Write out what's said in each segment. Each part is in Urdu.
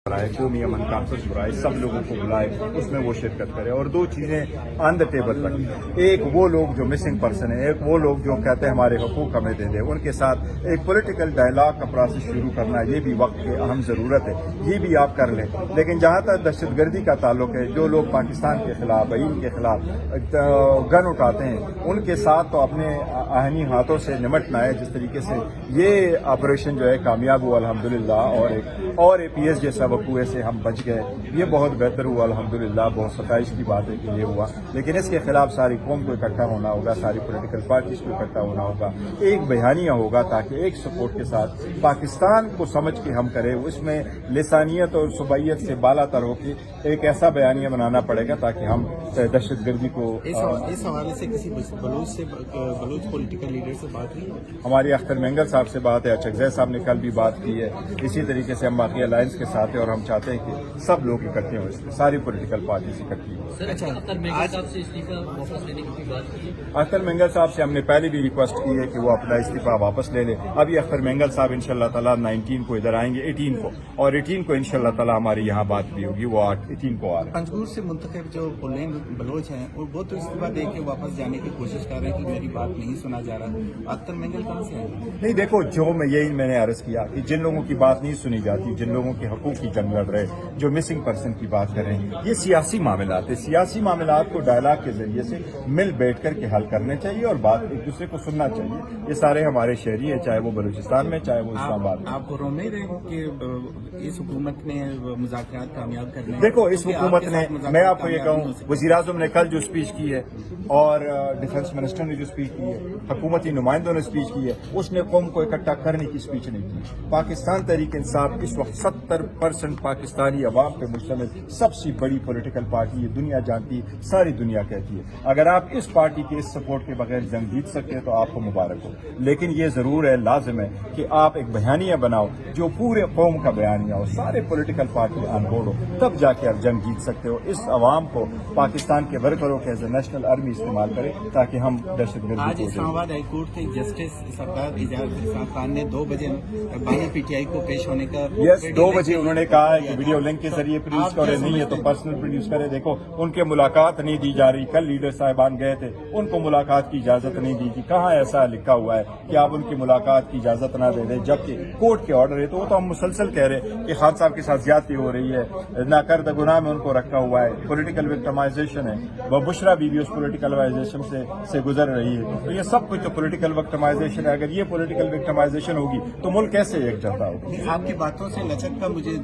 برائے قومی امن کانفرنس برائے سب لوگوں کو بلائے, اس میں وہ شرکت کرے اور دو چیزیں آن دا ٹیبل رکھیں. ایک وہ لوگ جو مسنگ پرسن ہیں, ایک وہ لوگ جو کہتے ہیں ہمارے حقوق ہمیں دے دیں, ان کے ساتھ ایک پولیٹیکل ڈائلاگ کا پروسیس شروع کرنا, یہ بھی وقت کی اہم ضرورت ہے, یہ بھی آپ کر لیں. لیکن جہاں تک دہشت گردی کا تعلق ہے, جو لوگ پاکستان کے خلاف آئین کے خلاف گن اٹھاتے ہیں, ان کے ساتھ تو اپنے آہنی ہاتھوں سے نمٹنا ہے. جس طریقے سے یہ آپریشن جو ہے کامیاب ہوا الحمدللہ, اور پی ایس جیسا وقوعے سے ہم بچ گئے, یہ بہت بہتر ہوا الحمدللہ. بہت ستائش کی بات ہے کہ یہ ہوا, لیکن اس کے خلاف ساری قوم کو اکٹھا ہونا ہوگا, ساری پولیٹیکل پارٹیز کو اکٹھا ہونا ہوگا, ایک بیانیہ ہوگا تاکہ ایک سپورٹ کے ساتھ پاکستان کو سمجھ کے ہم کریں. اس میں لسانیت اور صوبائیت سے بالا تر ہو کے ایک ایسا بیانیہ بنانا پڑے گا تاکہ ہم دہشت گردی کو. اس حوالے سے کسی بلوچ پولیٹیکل لیڈر سے بات ہوئی؟ ہماری اختر مینگل صاحب سے بات ہے, اچکزئی صاحب نے کل بھی بات کی ہے. اسی طریقے سے ہم باقی الائنس کے ساتھ ہیں اور ہم چاہتے ہیں کہ سب لوگ اکٹھے ہوں, اس میں ساری پولیٹیکل پارٹیز اکٹھی ہوں. اختر مینگل صاحب سے استعفیٰ واپس لینے کی بات کی ہے. اختر مینگل صاحب سے ہم نے پہلے بھی ریکویسٹ کی ہے کہ وہ اپنا استعفیٰ واپس لے لیں. ابھی اختر مینگل صاحب انشاءاللہ تعالیٰ 19 کو ادھر آئیں گے, 18 کو, اور 18 کو انشاءاللہ تعالیٰ ہماری یہاں بات بھی ہوگی. وہ 18 کو آ رہے ہیں. پنجگور سے منتخب جو بلوچ ہیں وہ تو استعفیٰ دے کے واپس جانے کی کوشش کر رہے ہیں کہ میری بات نہیں سنا جا رہا. اختر مینگل کہاں سے ہیں؟ نہیں دیکھو, میں نے عرض کیا کہ جن لوگوں کی بات نہیں سنی جاتی, جن لوگوں کے حقوق کی جنگ لڑ رہے, جو مسنگ پرسن کی بات کر رہے ہیں, یہ سیاسی معاملات ہیں. سیاسی معاملات کو ڈائلاگ کے ذریعے سے مل بیٹھ کر کے حل کرنے چاہیے اور بات ایک دوسرے کو سننا چاہیے. یہ سارے ہمارے شہری ہیں, چاہے وہ بلوچستان میں چاہے وہ اسلام آباد میں. آپ کو امید ہے کہ اس حکومت نے مذاکرات کامیاب کرنے؟ دیکھو اس حکومت نے, میں آپ کو یہ کہوں, وزیر اعظم نے کل جو اسپیچ کی ہے اور ڈیفنس منسٹر نے جو اسپیچ کی ہے, حکومتی نمائندوں نے اسپیچ کی ہے, اس نے قوم کو اکٹھا کرنے کی اسپیچ نہیں کی. پاکستان تحریک انصاف اس وقت 70% پاکستانی عوام پہ مشتمل سب سے بڑی پولیٹیکل پارٹی ہے, دنیا جانتی ہے, ساری دنیا کہتی ہے. اگر آپ اس پارٹی کے اس سپورٹ کے بغیر جنگ جیت سکتے ہیں تو آپ کو مبارک ہو, لیکن یہ ضرور ہے, لازم ہے کہ آپ ایک بیانیہ بناؤ جو پورے قوم کا بیانیہ ہو, سارے پولیٹیکل پارٹی آن بورڈ ہو, تب جا کے آپ جنگ جیت سکتے ہو. اس عوام کو پاکستان کے ورکروں کے ایز اے نیشنل آرمی استعمال کرے تاکہ ہم دہشت گردی آج اسلام آباد ہائی کورٹ کے جسٹس سردار اعجاز عرفان خان نے 2 بجے بانی پی ٹی آئی کو پیش ہونے کا 2 بجے انہوں نے کہا ہے کہ ویڈیو لنک کے ذریعے پروڈیوس کرے, نہیں ہے تو پرسنل پروڈیوس کرے. دیکھو ان کے ملاقات نہیں دی جا رہی. کل لیڈر صاحبان گئے تھے, ان کو ملاقات کی اجازت نہیں دی تھی. کہاں ایسا لکھا ہوا ہے کہ آپ ان کی ملاقات کی اجازت نہ دے دیں جبکہ کورٹ کے آرڈر ہے؟ تو وہ تو ہم مسلسل کہہ رہے کہ خان صاحب کے ساتھ زیادتی ہو رہی ہے, ناکردہ گناہ میں ان کو رکھا ہوا ہے, پولیٹیکل وکٹمائزیشن ہے. وہ بشرا بی بھی اس پولیٹیکل وکٹمائزیشن سے گزر رہی ہے. تو یہ سب کچھ تو پولیٹیکل وکٹمائزیشن ہے. اگر یہ پولیٹیکل وکٹمائزیشن ہوگی تو ملک کیسے ایک جاتا ہوگا؟ آپ کی باتوں سے لچک کا مجھے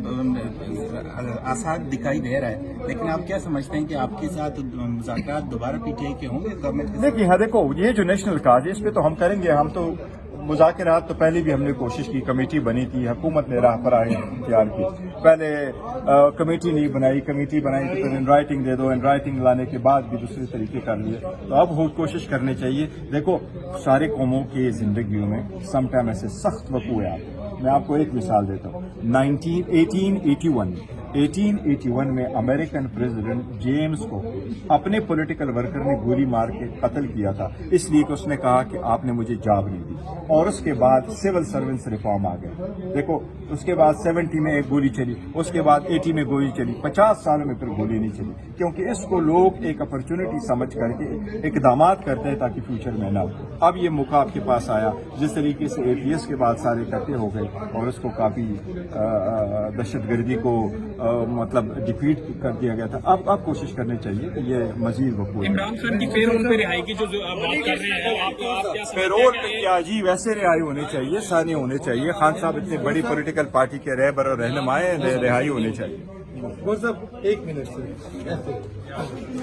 آثار دکھائی دے رہا ہے, لیکن آپ کیا سمجھتے ہیں کہ آپ کے ساتھ مذاکرات دوبارہ پی ٹی آئی کے ہوں گے گورنمنٹ؟ دیکھیے ہاں, دیکھو یہ جو نیشنل کاز ہے اس پہ تو ہم کریں گے. ہم تو مذاکرات تو پہلے بھی ہم نے کوشش کی, کمیٹی بنی تھی, حکومت نے راہ پر آئے اختیار کی. پہلے کمیٹی نہیں بنائی, کمیٹی بنائی تو پھر in writing they do, in writing لانے کے بعد بھی دوسرے طریقے کر لیے. تو اب کوشش کرنی چاہیے. دیکھو سارے قوموں کی زندگیوں میں سم ٹائم ایسے سخت وقوع آتے ہیں. میں آپ کو ایک مثال دیتا ہوں. 1881 میں امریکن پریزیڈنٹ جیمز کو اپنے پولیٹیکل ورکر نے گولی مار کے قتل کیا تھا, اس لیے کہ اس نے کہا کہ آپ نے مجھے جاب نہیں دی. اور اس کے بعد سول سرونس ریفارم آ گئے. دیکھو اس کے بعد 70 میں ایک گولی چلی, اس کے بعد 80 میں گولی چلی, 50 سالوں میں پھر گولی نہیں چلی, کیونکہ اس کو لوگ ایک اپرچونٹی سمجھ کر کے اقدامات کرتے ہیں تاکہ فیوچر میں نہ ہو. اب یہ موقع آپ کے پاس آیا, جس طریقے سے APS کے بعد سارے اکٹھے ہو گئے اور اس کو کافی دہشت گردی کو مطلب ڈیفیٹ کر دیا گیا تھا. اب کوشش کرنی چاہیے کہ یہ مزید وقوع. عمران خان کی پیرول پہ رہائی کی جو بات کر رہے ہیں, آپ پیرول پہ کیا جی, ویسے رہائی ہونی چاہیے, ثانی ہونے چاہیے. خان صاحب اتنی بڑی پولیٹیکل پارٹی کے رہبر اور رہنما ہیں, رہائی ہونی چاہیے. ایک منٹ سے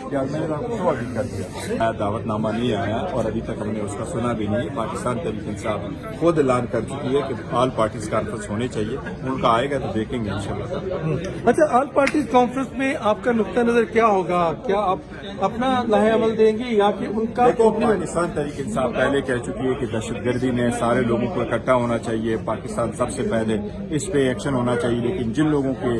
کیا میں نے آپ کو ابھی کر دیا, دعوت نامہ نہیں آیا اور ابھی تک ہم نے اس کا سنا بھی نہیں. پاکستان تحریک انصاف خود اعلان کر چکی ہے کہ آل پارٹیز کانفرنس ہونے چاہیے. ان کا آئے گا تو دیکھیں گے انشاءاللہ. اچھا, آل پارٹیز کانفرنس میں آپ کا نقطہ نظر کیا ہوگا؟ کیا آپ اپنا لاہ عمل دیں گے یا کہ ان کا؟ دیکھو پاکستان تحریک انصاف پہلے کہہ چکی ہے کہ دہشت گردی میں سارے لوگوں کو اکٹھا ہونا چاہیے. پاکستان سب سے پہلے اس پہ ایکشن ہونا چاہیے, لیکن جن لوگوں کے